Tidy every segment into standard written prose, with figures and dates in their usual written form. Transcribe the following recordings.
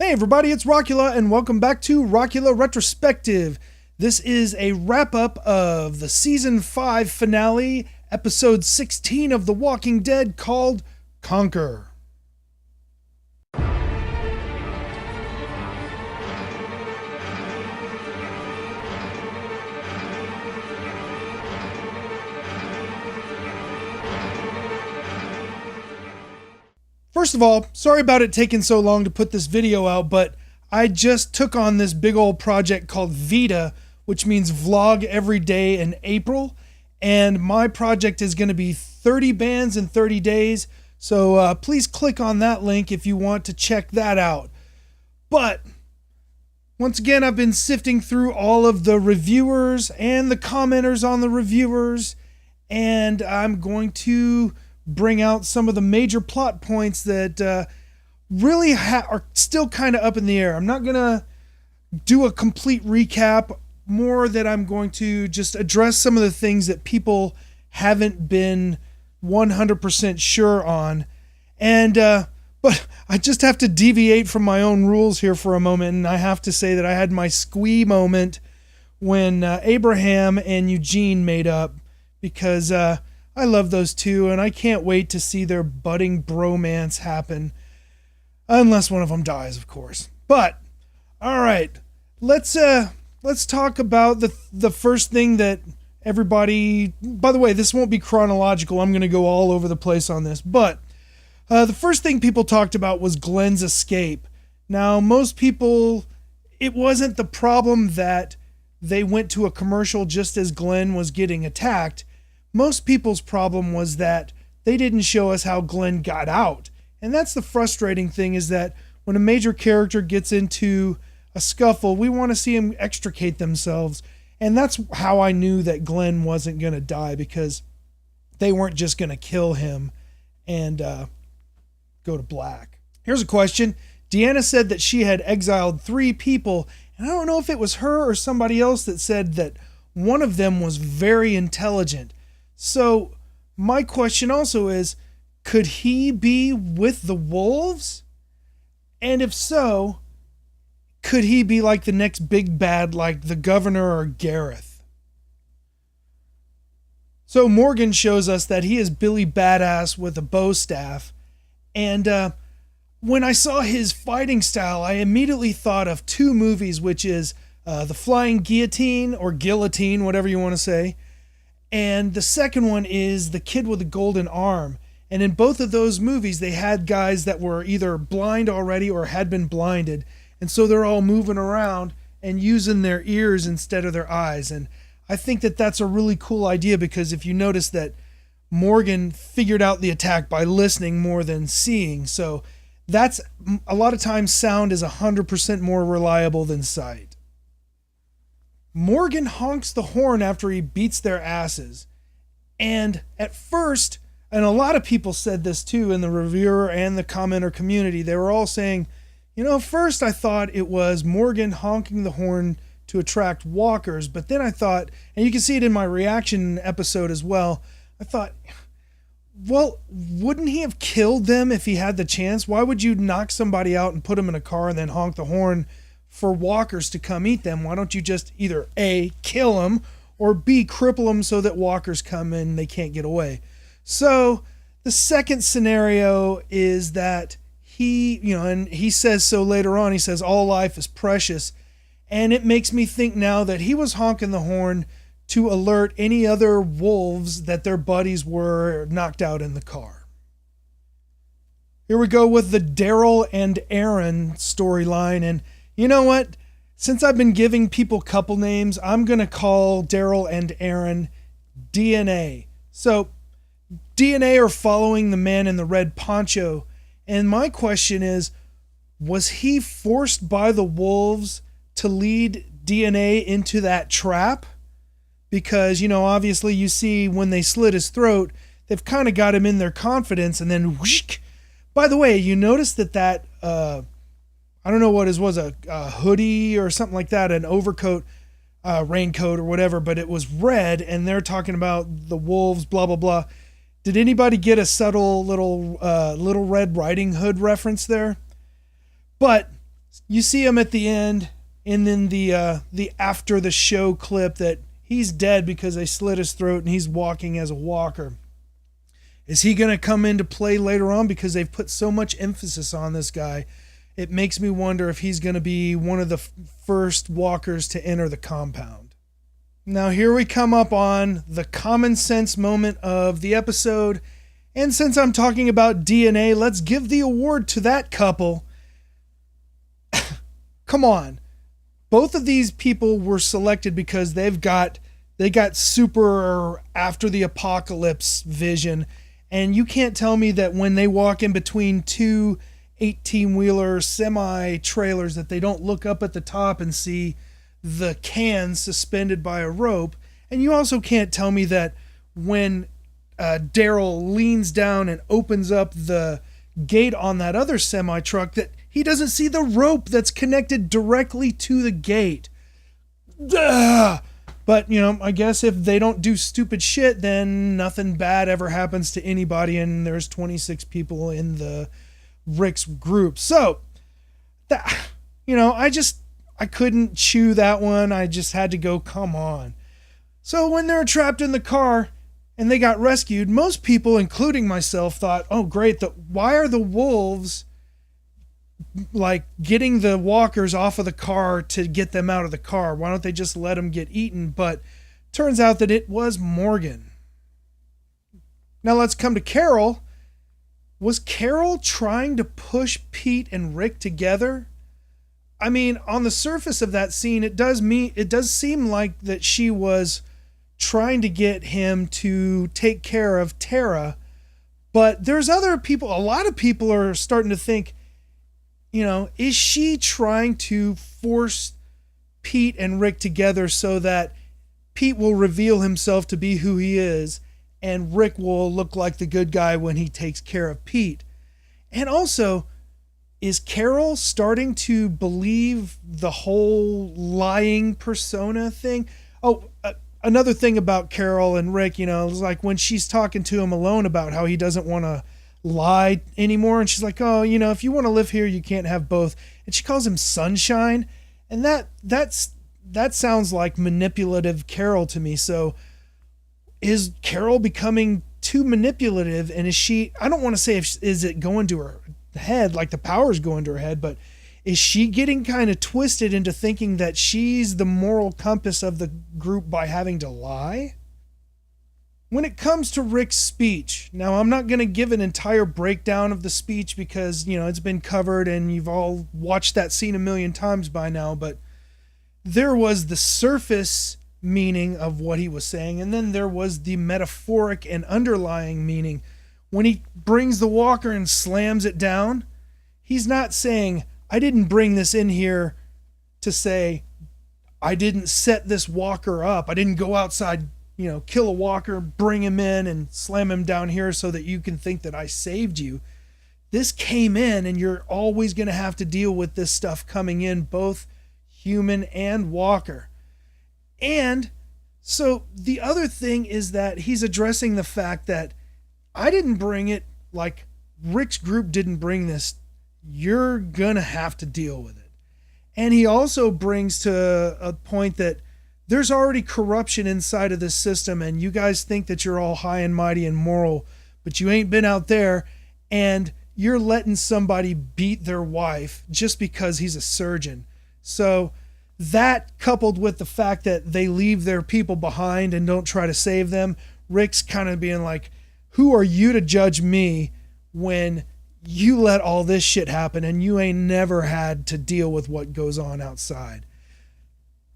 Hey everybody, it's Rockula and welcome back to Rockula Retrospective. This is a wrap-up of the Season 5 finale, Episode 16 of The Walking Dead called Conquer. First of all, sorry about it taking so long to put this video out, but I just took on this big old project called Vita, which means vlog every day in April. And my project is going to be 30 bands in 30 days. So please click on that link if you want to check that out. But once again, I've been sifting through all of the reviewers and the commenters on the reviewers. And I'm going to bring out some of the major plot points that really are still kind of up in the air. I'm not going to do a complete recap, more that I'm going to just address some of the things that people haven't been 100% sure on. And but I just have to deviate from my own rules here for a moment, and I have to say that I had my squee moment when Abraham and Eugene made up, because I love those two, and I can't wait to see their budding bromance happen. Unless one of them dies, of course. But, alright, let's talk about the first thing that everybody... By the way, this won't be chronological. I'm going to go all over the place on this. But the first thing people talked about was Glenn's escape. Now, most people... It wasn't the problem that they went to a commercial just as Glenn was getting attacked. Most people's problem was that they didn't show us how Glenn got out. And that's the frustrating thing, is that when a major character gets into a scuffle, we want to see him extricate themselves. And that's how I knew that Glenn wasn't going to die, because they weren't just going to kill him and go to black. Here's a question. Deanna said that she had exiled 3 people, and I don't know if it was her or somebody else that said that one of them was very intelligent. So my question also is, could he be with the wolves? And if so, could he be like the next big bad, like the governor or Gareth? So Morgan shows us that he is Billy Badass with a bow staff. And when I saw his fighting style, I immediately thought of 2 movies, which is The Flying Guillotine, or Guillotine, whatever you want to say. And the second one is The Kid with the Golden Arm. And in both of those movies, they had guys that were either blind already or had been blinded. And so they're all moving around and using their ears instead of their eyes. And I think that that's a really cool idea, because if you notice that Morgan figured out the attack by listening more than seeing. So that's, a lot of times sound is 100% more reliable than sight. Morgan honks the horn after he beats their asses. And at first, and a lot of people said this too in the reviewer and the commenter community, they were all saying, first I thought it was Morgan honking the horn to attract walkers, but then I thought, and you can see it in my reaction episode as well, I thought, well, wouldn't he have killed them if he had the chance? Why would you knock somebody out and put them in a car and then honk the horn for walkers to come eat them? Why don't you just either A, kill them, or B, cripple them so that walkers come in and they can't get away? So the second scenario is that he, and he says so later on, he says all life is precious. And it makes me think now that he was honking the horn to alert any other wolves that their buddies were knocked out in the car. Here we go with the Daryl and Aaron storyline. And you know what? Since I've been giving people couple names, I'm going to call Daryl and Aaron DNA. So DNA are following the man in the red poncho. And my question is, was he forced by the wolves to lead DNA into that trap? Because, obviously you see when they slit his throat, they've kind of got him in their confidence, and then whoosh. By the way, you notice that I don't know what it was, a hoodie or something like that, an overcoat, raincoat or whatever, but it was red, and they're talking about the wolves, blah, blah, blah. Did anybody get a subtle Little Red Riding Hood reference there? But You see him at the end, and then the after the show clip that he's dead because they slit his throat and he's walking as a walker. Is he going to come into play later on? Because they've put so much emphasis on this guy. It makes me wonder if he's going to be one of the first walkers to enter the compound. Now here we come up on the common sense moment of the episode. And since I'm talking about DNA, let's give the award to that couple. Come on. Both of these people were selected because they got super after the apocalypse vision. And you can't tell me that when they walk in between two 18-wheeler semi-trailers that they don't look up at the top and see the cans suspended by a rope. And you also can't tell me that when Daryl leans down and opens up the gate on that other semi-truck that he doesn't see the rope that's connected directly to the gate. Ugh! But, I guess if they don't do stupid shit, then nothing bad ever happens to anybody, and there's 26 people in the Rick's group. So, I couldn't chew that one. I just had to go, come on. So when they're trapped in the car and they got rescued, most people, including myself, thought, oh, great, why are the wolves getting the walkers off of the car to get them out of the car? Why don't they just let them get eaten? But turns out that it was Morgan. Now let's come to Carol. Was Carol trying to push Pete and Rick together? I mean, on the surface of that scene, it does seem like that she was trying to get him to take care of Tara. But there's other people, a lot of people are starting to think, is she trying to force Pete and Rick together so that Pete will reveal himself to be who he is and Rick will look like the good guy when he takes care of Pete? And also, is Carol starting to believe the whole lying persona thing? Oh, another thing about Carol and Rick, is like when she's talking to him alone about how he doesn't want to lie anymore, and she's like, oh, if you want to live here, you can't have both. And she calls him Sunshine, and that sounds like manipulative Carol to me. So is Carol becoming too manipulative, and is she, I don't want to say is it going to her head, like the power's going to her head, but is she getting kind of twisted into thinking that she's the moral compass of the group by having to lie? When it comes to Rick's speech, now I'm not going to give an entire breakdown of the speech because, it's been covered and you've all watched that scene a million times by now, but there was the surface meaning of what he was saying, and then there was the metaphoric and underlying meaning. When he brings the walker and slams it down, he's not saying, I didn't bring this in here to say, I didn't set this walker up. I didn't go outside, kill a walker, bring him in and slam him down here so that you can think that I saved you. This came in, and you're always going to have to deal with this stuff coming in, both human and walker. And so the other thing is that he's addressing the fact that I didn't bring it, like Rick's group didn't bring this. You're going to have to deal with it. And he also brings to a point that there's already corruption inside of this system, and you guys think that you're all high and mighty and moral, but you ain't been out there, and you're letting somebody beat their wife just because he's a surgeon. So that, coupled with the fact that they leave their people behind and don't try to save them, Rick's kind of being like, who are you to judge me when you let all this shit happen and you ain't never had to deal with what goes on outside?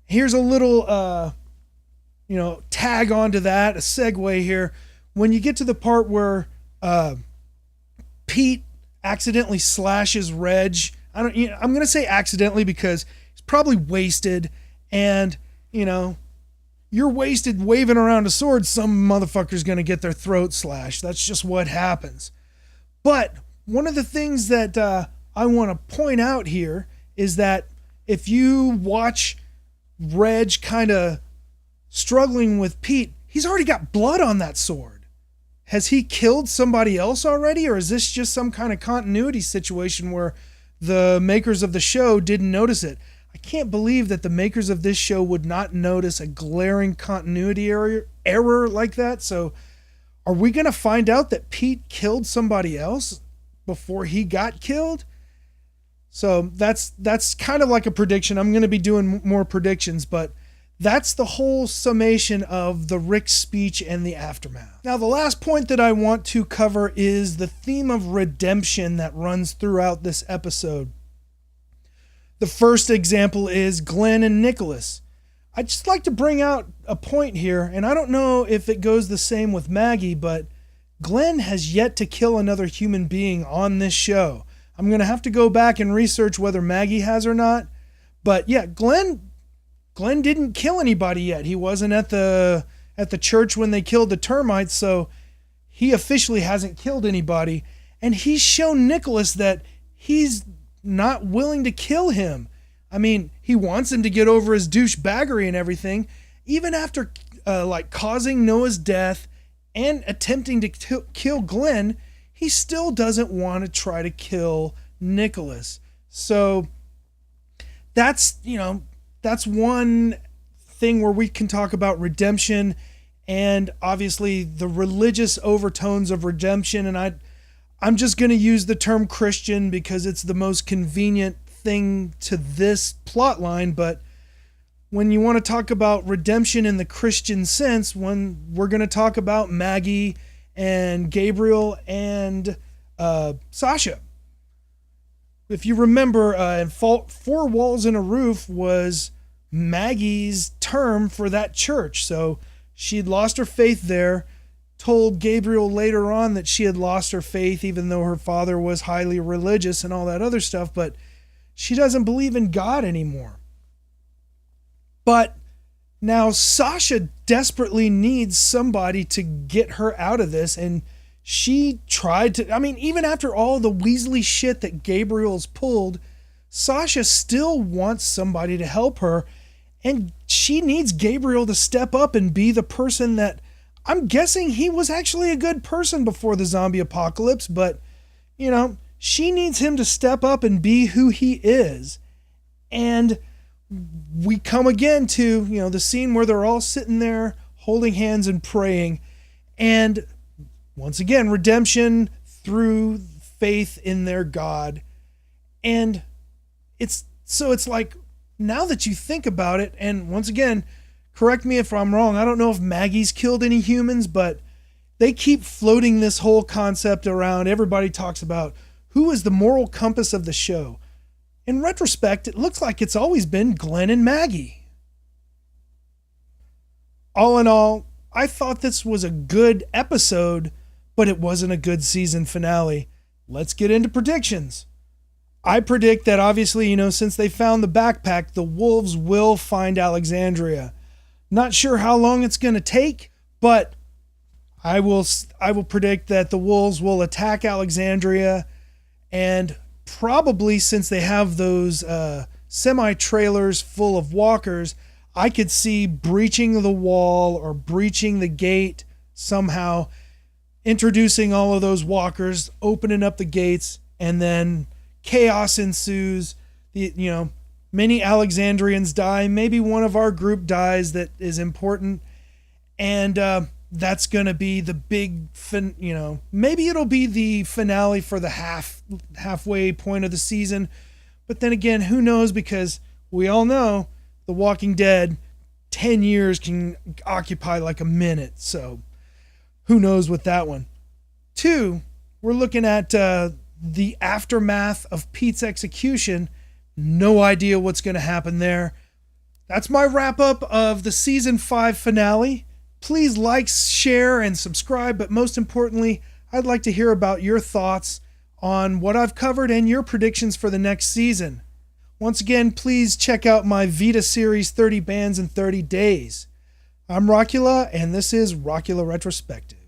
Here's a little, tag onto that, a segue here. When you get to the part where Pete accidentally slashes Reg, I'm going to say accidentally because he's probably wasted, and, you're wasted waving around a sword, some motherfucker's going to get their throat slashed. That's just what happens. But one of the things that I want to point out here is that if you watch Reg kind of struggling with Pete, he's already got blood on that sword. Has he killed somebody else already, or is this just some kind of continuity situation where the makers of the show didn't notice it. I can't believe that the makers of this show would not notice a glaring continuity error like that. So are we going to find out that Pete killed somebody else before he got killed? So that's kind of like a prediction. I'm going to be doing more predictions, but that's the whole summation of the Rick speech and the aftermath. Now, the last point that I want to cover is the theme of redemption that runs throughout this episode. The first example is Glenn and Nicholas. I'd just like to bring out a point here, and I don't know if it goes the same with Maggie, but Glenn has yet to kill another human being on this show. I'm going to have to go back and research whether Maggie has or not. But yeah, Glenn didn't kill anybody yet. He wasn't at the church when they killed the termites, so he officially hasn't killed anybody. And he's shown Nicholas that he's not willing to kill him. I mean, he wants him to get over his douchebaggery and everything. Even after causing Noah's death and attempting to kill Glenn, he still doesn't want to try to kill Nicholas. So that's one thing where we can talk about redemption and obviously the religious overtones of redemption. And I'm just going to use the term Christian because it's the most convenient thing to this plot line. But when you want to talk about redemption in the Christian sense, when we're going to talk about Maggie and Gabriel and Sasha. If you remember, Four Walls and a Roof was Maggie's term for that church. So she'd lost her faith there, told Gabriel later on that she had lost her faith even though her father was highly religious and all that other stuff, but she doesn't believe in God anymore. But now Sasha desperately needs somebody to get her out of this, and she tried to, even after all the Weasley shit that Gabriel's pulled, Sasha still wants somebody to help her, and she needs Gabriel to step up and be the person that, I'm guessing he was actually a good person before the zombie apocalypse, but, she needs him to step up and be who he is. And we come again to, the scene where they're all sitting there holding hands and praying. And once again, redemption through faith in their God. And it's like, now that you think about it, and once again, correct me if I'm wrong, I don't know if Maggie's killed any humans, but they keep floating this whole concept around. Everybody talks about who is the moral compass of the show. In retrospect, it looks like it's always been Glenn and Maggie. All in all, I thought this was a good episode, but it wasn't a good season finale. Let's get into predictions. I predict that obviously, since they found the backpack, the wolves will find Alexandria. Not sure how long it's going to take, but I will predict that the wolves will attack Alexandria, and probably since they have those semi-trailers full of walkers, I could see breaching the wall or breaching the gate somehow, introducing all of those walkers, opening up the gates, and then chaos ensues. Many Alexandrians die. Maybe one of our group dies that is important, and that's going to be the big, maybe it'll be the finale for the halfway point of the season. But then again, who knows? Because we all know The Walking Dead, 10 years can occupy like a minute. So who knows with that one. 2, we're looking at the aftermath of Pete's execution. No idea what's going to happen there. That's my wrap up of the season 5 finale. Please like, share, and subscribe, but most importantly, I'd like to hear about your thoughts on what I've covered and your predictions for the next season. Once again, please check out my Vita series 30 Bands in 30 Days. I'm Rockula, and this is Rockula Retrospective.